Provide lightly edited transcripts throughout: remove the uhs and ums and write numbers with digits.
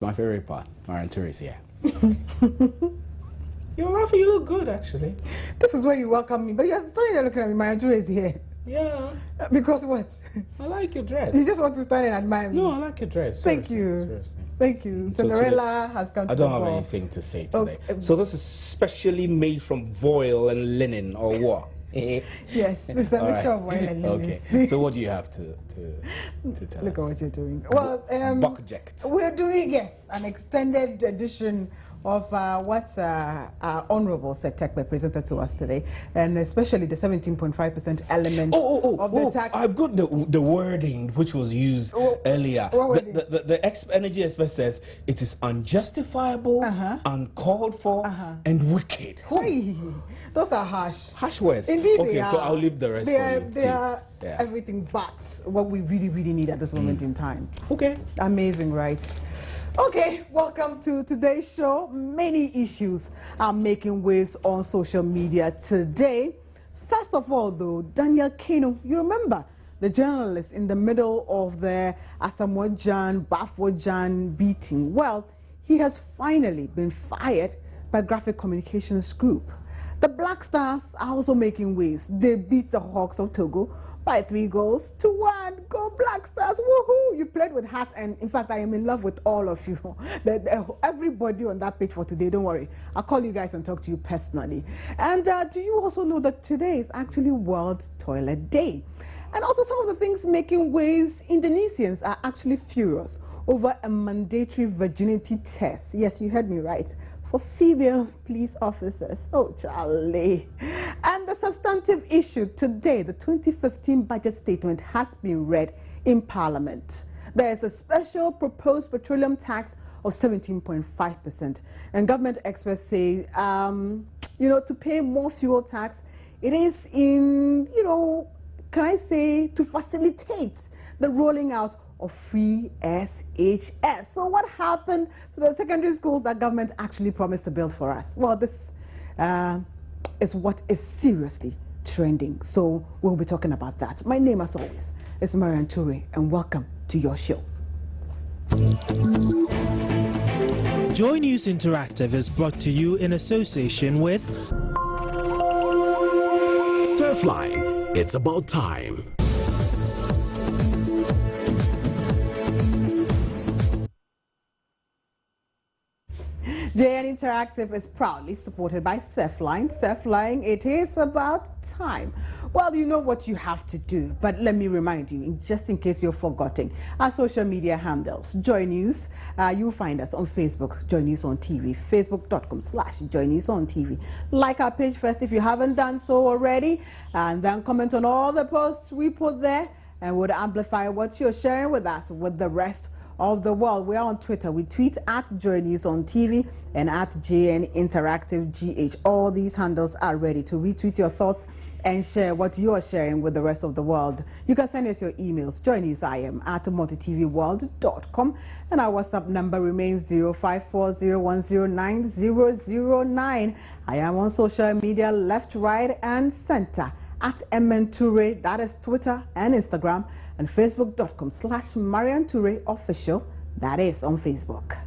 My favorite part, Marian Touré, yeah. You're laughing, you look good actually. This is where you welcome me, but you're still looking at me. Marian Touré is here. Yeah. Because what? I like your dress. You just want to stand and admire me? No, I like your dress. Thank Seriously, you. seriously. Thank you. So Cinderella has come to I the don't have ball. anything to say today. Okay. So this is specially made from voile and linen, or what? Yes, it's a mixture of wine and lilies. Okay. So what do you have to tell Look at us? what you're doing. Well, Buckjet. we're doing, yes, an extended edition of what our Honorable Setekbe presented to us today, and especially the 17.5% element of the tax. I've got the wording which was used earlier. The energy expert says it is unjustifiable, uncalled for, and wicked. Hey, those are harsh. Harsh words. Indeed, okay, so I'll leave the rest for you, They are everything but what we really need at this moment in time. Okay. Amazing, right? Okay, welcome to today's show. Many issues are making waves on social media today. First of all, though, Daniel Kano, you remember the journalist in the middle of the Asamoah Bafo beating? Well, he has finally been fired by Graphic Communications Group. The Black Stars are also making waves. They beat the Hawks of Togo by 3-1. Go Black Stars, woohoo! You played with heart, and in fact, I am in love with all of you. Everybody on that page for today, don't worry. I'll call you guys and talk to you personally. And do you also know that today is actually World Toilet Day? And also some of the things making waves, Indonesians are actually furious over a mandatory virginity test. Yes, you heard me right. For female police officers. Oh, Charlie. And the substantive issue today, the 2015 budget statement has been read in Parliament. There is a special proposed petroleum tax of 17.5%. And government experts say, to pay more fuel tax, it is in, can I say, to facilitate the rolling out of free SHS. So what happened to the secondary schools that government actually promised to build for us? Well, this is what is seriously trending. So we'll be talking about that. My name, as always, is Marian Touré, and welcome to your show. Joy News Interactive is brought to you in association with Surfline. It's about time. JN Interactive is proudly supported by Surfline. Surfline, it is about time. Well, you know what you have to do, but let me remind you, just in case you're forgetting, our social media handles. Joy News, you'll find us on Facebook, Joy News on TV, facebook.com/Joy News on TV. Like our page first if you haven't done so already, and then comment on all the posts we put there, and would amplify what you're sharing with us with the rest of the world. We are on Twitter. We tweet at Joy News on TV and at JN Interactive GH. All these handles are ready to retweet your thoughts and share what you are sharing with the rest of the world. You can send us your emails, joynewsim@multitvworld.com, and our WhatsApp number remains 0540109009. I am on social media, left, right, and center at MN Touré. That is Twitter and Instagram, and facebook.com/Marian Touré official. That is on Facebook.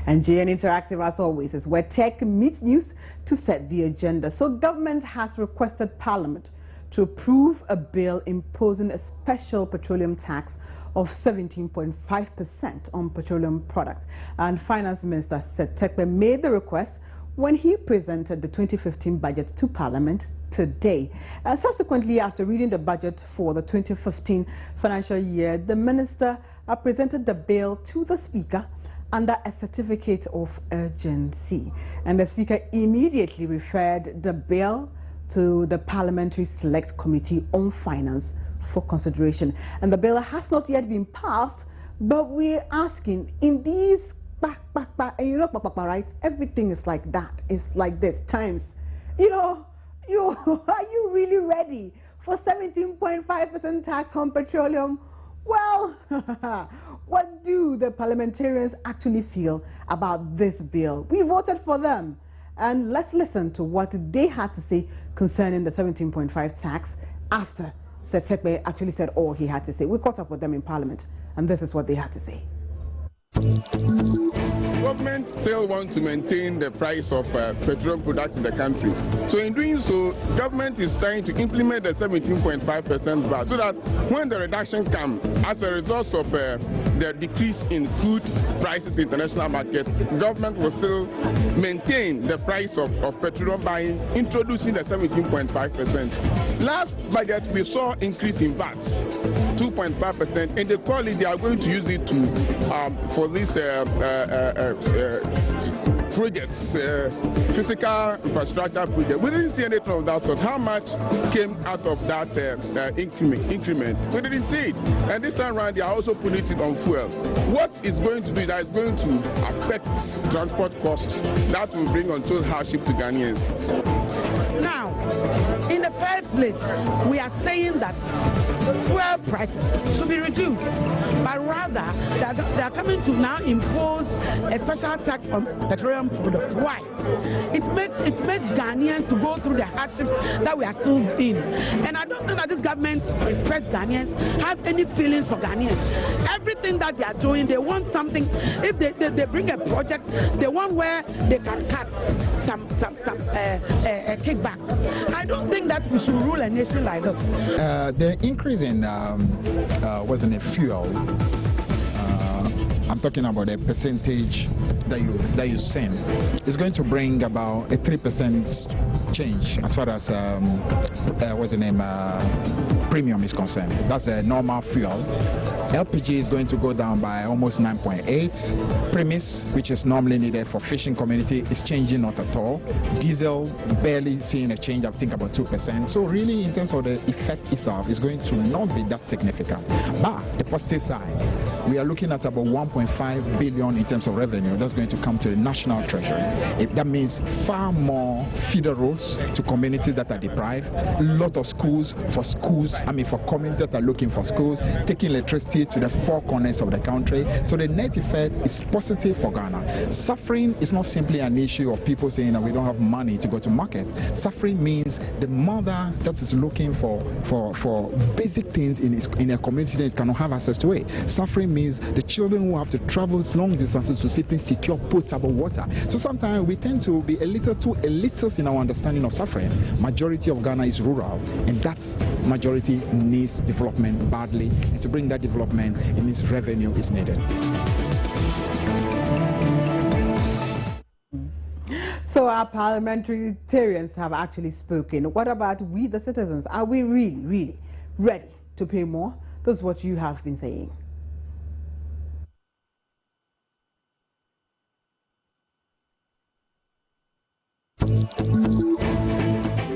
And JN Interactive, as always, is where tech meets news to set the agenda. So government has requested Parliament to approve a bill imposing a special petroleum tax of 17.5% on petroleum products. And Finance Minister Setekbe made the request when he presented the 2015 budget to Parliament today. Subsequently, after reading the budget for the 2015 financial year, the minister presented the bill to the Speaker under a certificate of urgency. And the Speaker immediately referred the bill to the Parliamentary Select Committee on Finance for consideration. And the bill has not yet been passed, but we're asking, in these and you know, right? Everything is like that. It's like this times. Are you really ready for 17.5% tax on petroleum? Well, what do the parliamentarians actually feel about this bill? We voted for them. And let's listen to what they had to say concerning the 17.5 tax after Setekbe actually said all he had to say. We caught up with them in Parliament And this is what they had to say. Government still want to maintain the price of petroleum products in the country. So in doing so, government is trying to implement the 17.5% VAT so that when the reduction comes as a result of the decrease in crude prices in the international market, government will still maintain the price of petroleum by introducing the 17.5%. Last budget, we saw increase in VAT, 2.5%, and they call it, they are going to use it to for these projects, physical infrastructure projects. We didn't see anything of that sort. How much came out of that increment? We didn't see it. And this time around, they are also putting it on fuel. What is going to do that is going to affect transport costs. That will bring untold hardship to Ghanaians. Now, in the first place, we are saying that fuel prices should be reduced, but rather they are coming to now impose a special tax on petroleum products. Why? It makes Ghanaians to go through the hardships that we are still in. And I don't think that this government respects Ghanaians, have any feelings for Ghanaians. Everything that they are doing, they want something. If they bring a project, they want where they can cut some kickbacks. I don't think that we should rule a nation like this. The increase in fuel, I'm talking about the percentage that you send, is going to bring about a 3% change as far as premium is concerned. That's a normal fuel. LPG is going to go down by almost 9.8. Premise, which is normally needed for fishing community, is changing not at all. Diesel, barely seeing a change, I think about 2%. So really, in terms of the effect itself, is going to not be that significant. But the positive side, we are looking at about 1.5 billion in terms of revenue that's going to come to the national treasury. That means far more feeder roads to communities that are deprived, a lot of schools for communities that are looking for schools, taking electricity to the four corners of the country. So the net effect is positive for Ghana. Suffering is not simply an issue of people saying that we don't have money to go to market. Suffering means the mother that is looking for basic things in a community that cannot have access to it. Suffering means the children who have to travel long distances to simply secure potable water. So sometimes we tend to be a little too elitist in our understanding of suffering. Majority of Ghana is rural, and that majority needs development badly. And to bring that development, it means revenue is needed. So our parliamentarians have actually spoken. What about we, the citizens? Are we really ready to pay more? That's what you have been saying.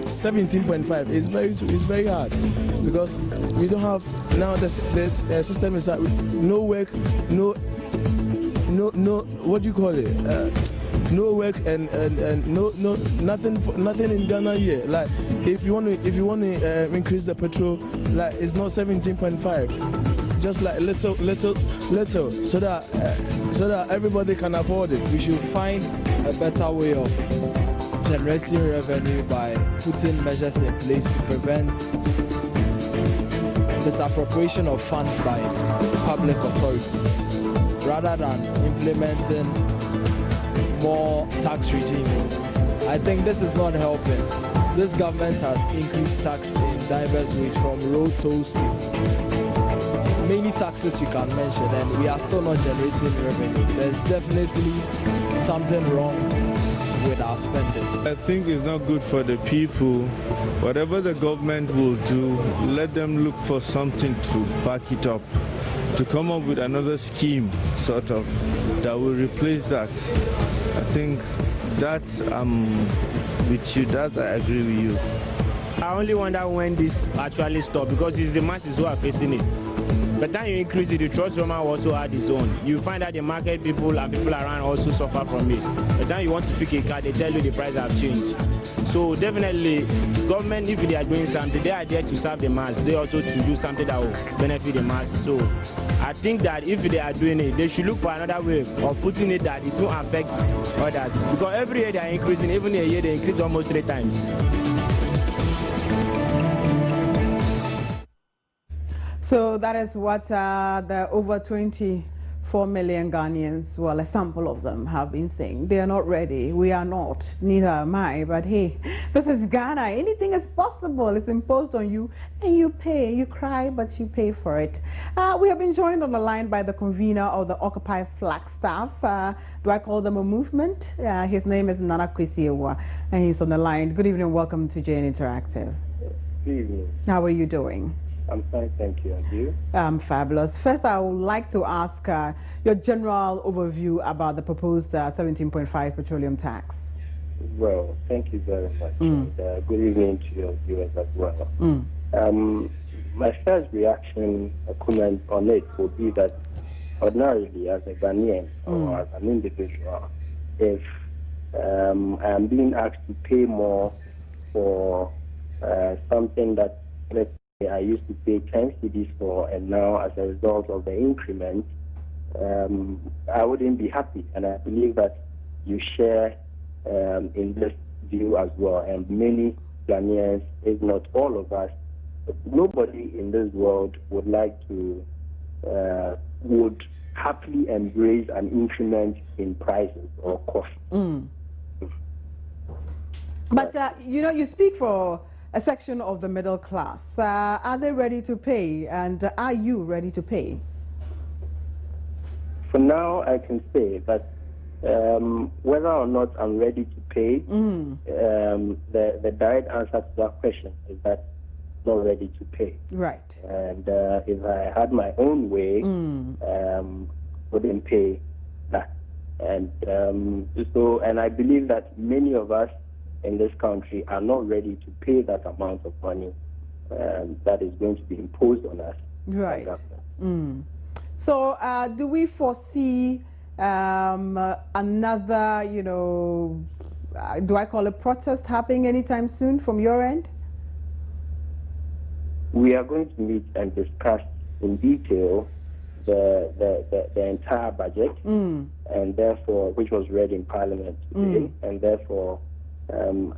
$17.5 is very hard because we don't have now the system is that no work, no what do you call it? No work and no nothing in Ghana here. Like if you want to increase the petrol, like it's not 17.5, just like little, so that everybody can afford it. We should find a better way of generating revenue by putting measures in place to prevent misappropriation of funds by public authorities, rather than implementing more tax regimes. I think this is not helping. This government has increased tax in diverse ways, from road tolls to many taxes you can mention, and we are still not generating revenue. There's definitely something wrong with our spending. I think it's not good for the people. Whatever the government will do, let them look for something to back it up, to come up with another scheme, sort of, that will replace that. I think that with you, that I agree with you. I only wonder when this actually stop, because it's the masses who are facing it. By the time you increase it, the trust woman also had its own. You find that the market people and people around also suffer from it. By the time you want to pick a car, they tell you the price have changed. So definitely, government, if they are doing something, they are there to serve the mass. They also to do something that will benefit the mass. So I think that if they are doing it, they should look for another way of putting it that it won't affect others. Because every year they are increasing, even a year they increase almost 3 times. So that is what the over 24 million Ghanaians, well, a sample of them have been saying. They are not ready. We are not. Neither am I. But hey, this is Ghana. Anything is possible. It's imposed on you and you pay. You cry, but you pay for it. We have been joined on the line by the convener of the Occupy Flagstaff. Do I call them a movement? His name is Nana Kwesi, and he's on the line. Good evening. Welcome to JN Interactive. Good evening. How are you doing? I'm fine, thank you. And you? Fabulous. First, I would like to ask your general overview about the proposed 17.5 petroleum tax. Well, thank you very much. And, good evening to your viewers as well. My first reaction, a comment on it would be that ordinarily, as a Ghanaian or as an individual, if I am being asked to pay more for something that, let's say, I used to pay 10 cedis for, and now as a result of the increment, I wouldn't be happy. And I believe that you share in this view as well. And many Ghanaians, if not all of us, nobody in this world would like to, would happily embrace an increment in prices or cost. But, you know, you speak for a section of the middle class. Are they ready to pay, and are you ready to pay? For now, I can say that whether or not I'm ready to pay, the direct answer to that question is that I'm not ready to pay. Right. And if I had my own way, wouldn't pay that. And and I believe that many of us in this country are not ready to pay that amount of money that is going to be imposed on us. Right. So do we foresee another, you know, do I call it protest happening anytime soon from your end? We are going to meet and discuss in detail the entire budget, and therefore, which was read in Parliament today, and therefore,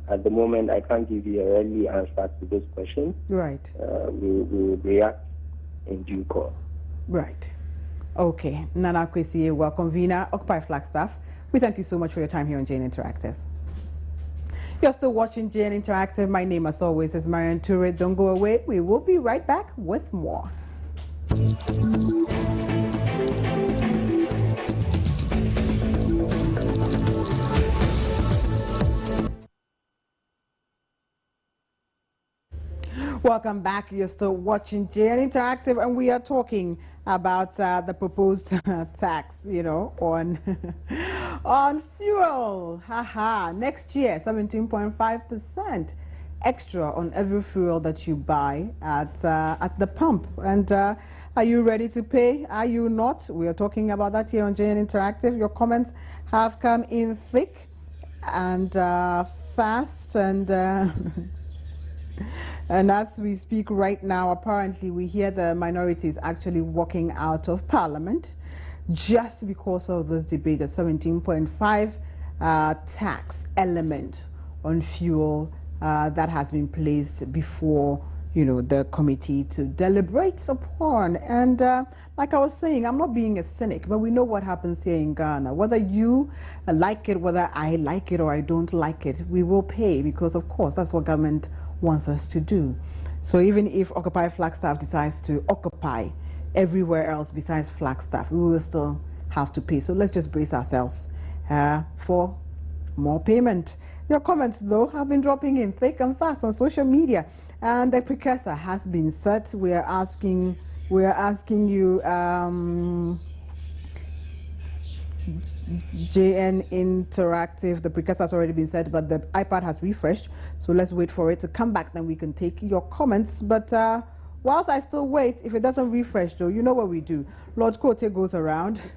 at the moment, I can't give you a early answer to this question. Right. We will react in due course. Right. Okay. Nana Kwesi, convener, Occupy Flagstaff. We thank you so much for your time here on JN Interactive. You're still watching JN Interactive. My name, as always, is Marian Toure. Don't go away. We will be right back with more. Welcome back. You're still watching JN Interactive, and we are talking about the proposed tax, you know, on on fuel. Next year, 17.5% extra on every fuel that you buy at the pump. And are you ready to pay? Are you not? We are talking about that here on JN Interactive. Your comments have come in thick and fast, and and as we speak right now, apparently we hear the minorities actually walking out of Parliament just because of this debate, the 17.5 tax element on fuel that has been placed before, you know, the committee to deliberate upon. And like I was saying, I'm not being a cynic, but we know what happens here in Ghana. Whether you like it, whether I like it or I don't like it, we will pay, because of course that's what government wants us to do. So even if Occupy Flagstaff decides to occupy everywhere else besides Flagstaff, we will still have to pay. So let's just brace ourselves for more payment. Your comments, though, have been dropping in thick and fast on social media, and the precursor has been set. We are asking you, JN Interactive, the precursor has already been set, but the iPad has refreshed, so let's wait for it to come back, then we can take your comments. But whilst I still wait, if it doesn't refresh though, you know what we do. Lord Kote goes around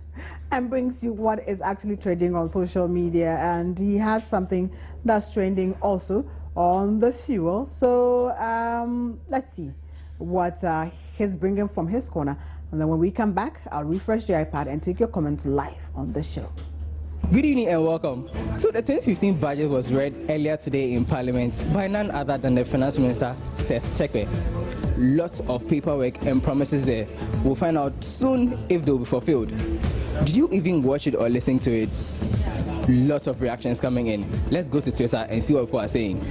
and brings you what is actually trending on social media, and he has something that's trending also on the fuel. So let's see what he's bringing from his corner. And then when we come back, I'll refresh the iPad and take your comments live on the show. Good evening and welcome. So the 2015 budget was read earlier today in Parliament by none other than the Finance Minister, Seth Terkper. Lots of paperwork and promises there. We'll find out soon if they'll be fulfilled. Did you even watch it or listen to it? Lots of reactions coming in. Let's go to Twitter and see what people are saying.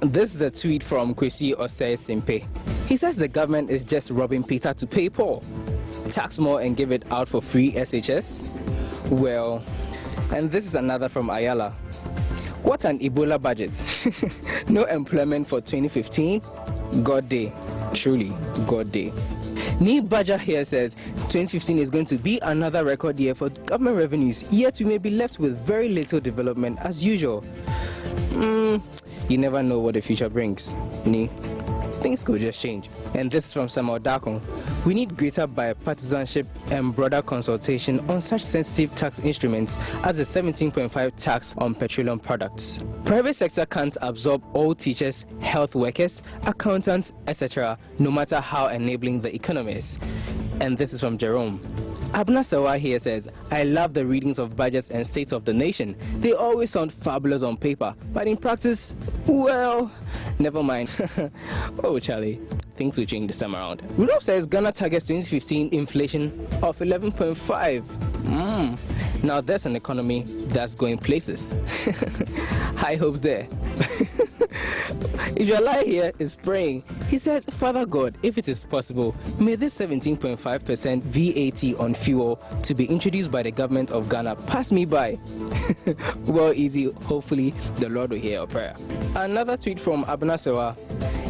This is a tweet from Barima Osei Asare. He says the government is just robbing Peter to pay Paul. Tax more and give it out for free SHS? Well, and this is another from Ayala. What an Ebola budget. No employment for 2015? God day. Truly, God day. Nee Baja here says 2015 is going to be another record year for government revenues, yet we may be left with very little development as usual. You never know what the future brings. Nee. Things could just change. And this is from Samuel Dakon. We need greater bipartisanship and broader consultation on such sensitive tax instruments as the 17.5 tax on petroleum products. Private sector can't absorb all teachers, health workers, accountants, etc., no matter how enabling the economy is. And this is from Jerome. Abna Sawa here says, I love the readings of budgets and State of the Nation. They always sound fabulous on paper, but in practice, well, never mind. Oh, Charlie, things will change this time around. Rudolph says Ghana targets 2015 inflation of 11.5. Now that's an economy that's going places. High hopes there. If your lie here is praying, he says, Father God, if it is possible, may this 17.5% VAT on fuel to be introduced by the government of Ghana pass me by. Well, easy. Hopefully, the Lord will hear our prayer. Another tweet from Abna Sewa.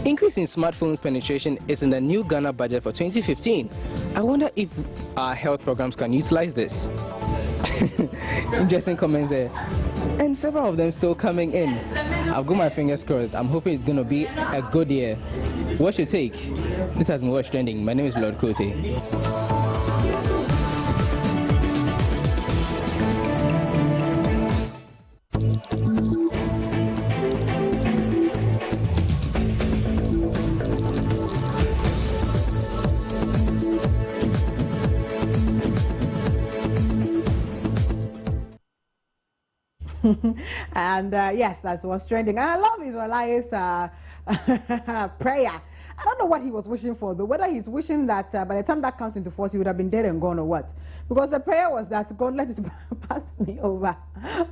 Increase in smartphone penetration is in the new Ghana budget for 2015. I wonder if our health programs can utilize this. Interesting comments there. And several of them still coming in. I've got my fingers crossed. I'm hoping it's going to be a good year. What's your take? This has been What's Trending. My name is Lord Kote. And yes, that's what's trending. And I love Israeli's prayer. I don't know what he was wishing for, though. Whether he's wishing that by the time that comes into force, he would have been dead and gone or what. Because the prayer was that God let it pass me over.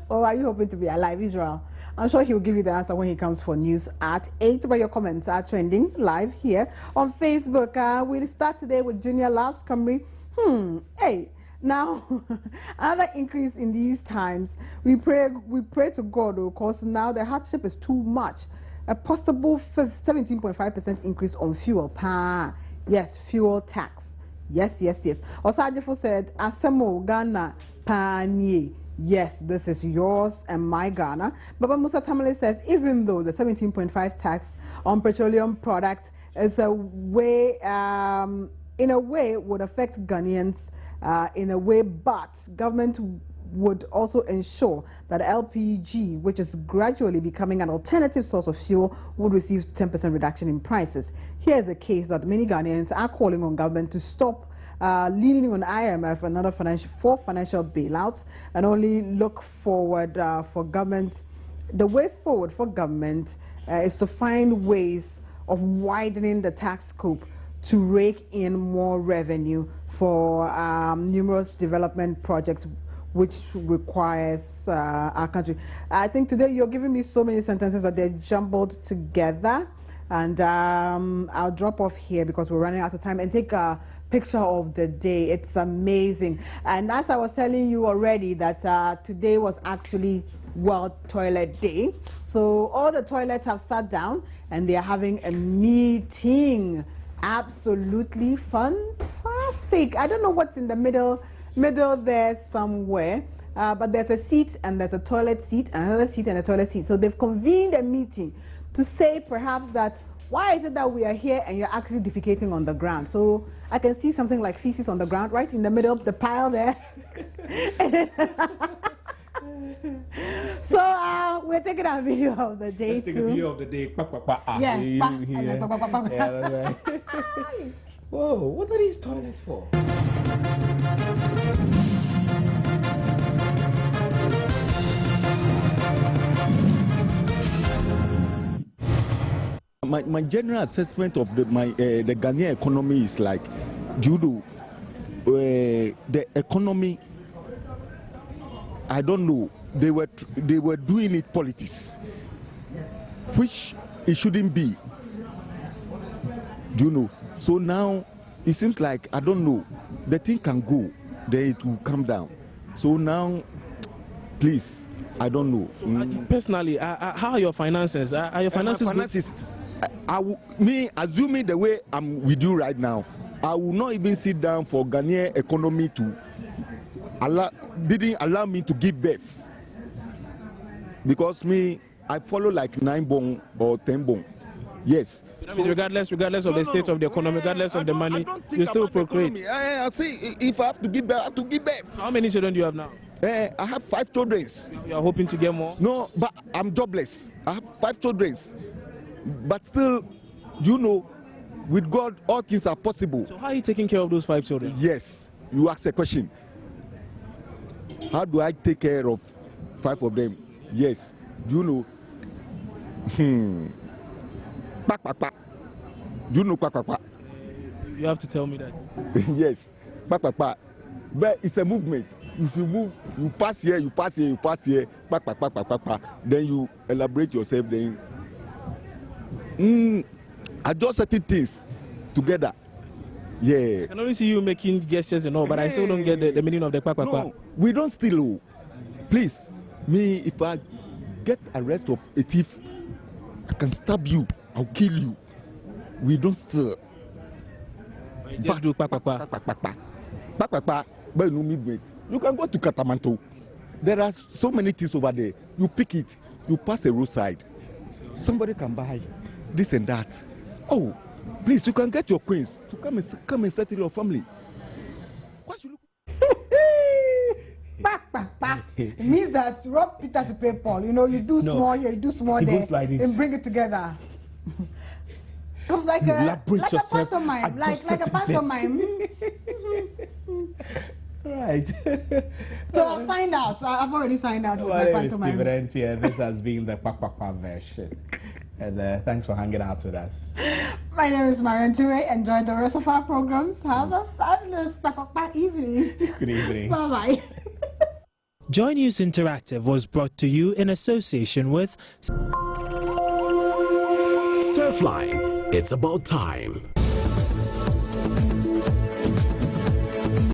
So are you hoping to be alive, Israel? I'm sure he'll give you the answer when he comes for news at 8. But your comments are trending live here on Facebook. We'll start today with Junior Loves Camry. Hey. Now, another increase in these times. We pray to God, of course. Now the hardship is too much. A possible 17.5% increase on fuel. Yes, fuel tax. Yes. Osajifo said, Asemo Ghana panye. Yes, this is yours and my Ghana. Baba Musa Tamale says, even though the 17.5 tax on petroleum products is a way, in a way, would affect Ghanaians. In a way, but government would also ensure that LPG, which is gradually becoming an alternative source of fuel, would receive 10% reduction in prices. Here's a case that many Ghanaians are calling on government to stop leaning on IMF and for financial bailouts and only look forward for government. The way forward for government is to find ways of widening the tax scope to rake in more revenue for numerous development projects which requires our country. I think today you're giving me so many sentences that they're jumbled together, and I'll drop off here because we're running out of time and take a picture of the day. It's amazing. And as I was telling you already that today was actually World Toilet Day. So all the toilets have sat down and they are having a meeting. Absolutely fantastic. I don't know what's in the middle there somewhere, but there's a seat and there's a toilet seat, another seat and a toilet seat. So they've convened a meeting to say perhaps that why is it that we are here and you're actually defecating on the ground? So I can see something like feces on the ground right in the middle of the pile there. So we're taking our video of the day. Let's take a video of the day. Yeah. Yeah, that's right. Whoa, what are these toilets for? my general assessment of the Ghanaian economy is like, due to the economy, I don't know, they were doing it politics, which it shouldn't be. Do you know? So now it seems like, I don't know, the thing can go, then it will come down. So now, please, I don't know. So, personally, how are your finances? Are your finances? My finances, me assuming the way I'm with you right now, I will not even sit down for Ghanaian economy to didn't allow me to give birth, because I follow like 9 bone or 10 bone. Yes. So regardless of the state of the economy, regardless of the money, you still procreate. I see, if I have to give birth, I have to give birth. How many children do you have now? I have 5 children. You are hoping to get more? No, but I'm jobless. I have 5 children. But still, you know, with God, all things are possible. So how are you taking care of those 5 children? Yes. You ask a question. How do I take care of 5 of them? Yes. You know. You know, you have to tell me that. Yes, but it's a movement. If you move, you pass here, you pass here, you pass here, then you elaborate yourself. Then adjust certain things together. Yeah. I can only see you making gestures and all, but I still don't get the meaning of the No, we don't steal. Please, me, if I get arrest of a thief, I can stab you. I'll kill you. We don't steal. Just do but no movement. You can go to Katamanto. There are so many things over there. You pick it. You pass a roadside. Somebody can buy this and that. Oh, please, you can get your queens to come and settle your family. What should It means that rob Peter to pay Paul. You know, you do small here, you do small there, and bring it together. It was like a pantomime, like a pantomime. Right. So I've signed out. I've already signed out with my pantomime. This has been the Kwakwa version. And thanks for hanging out with us. My name is Marian Ture. Enjoy the rest of our programs. Have a fabulous evening. Good evening. Bye-bye. Joy News Interactive was brought to you in association with Surfline. It's about time.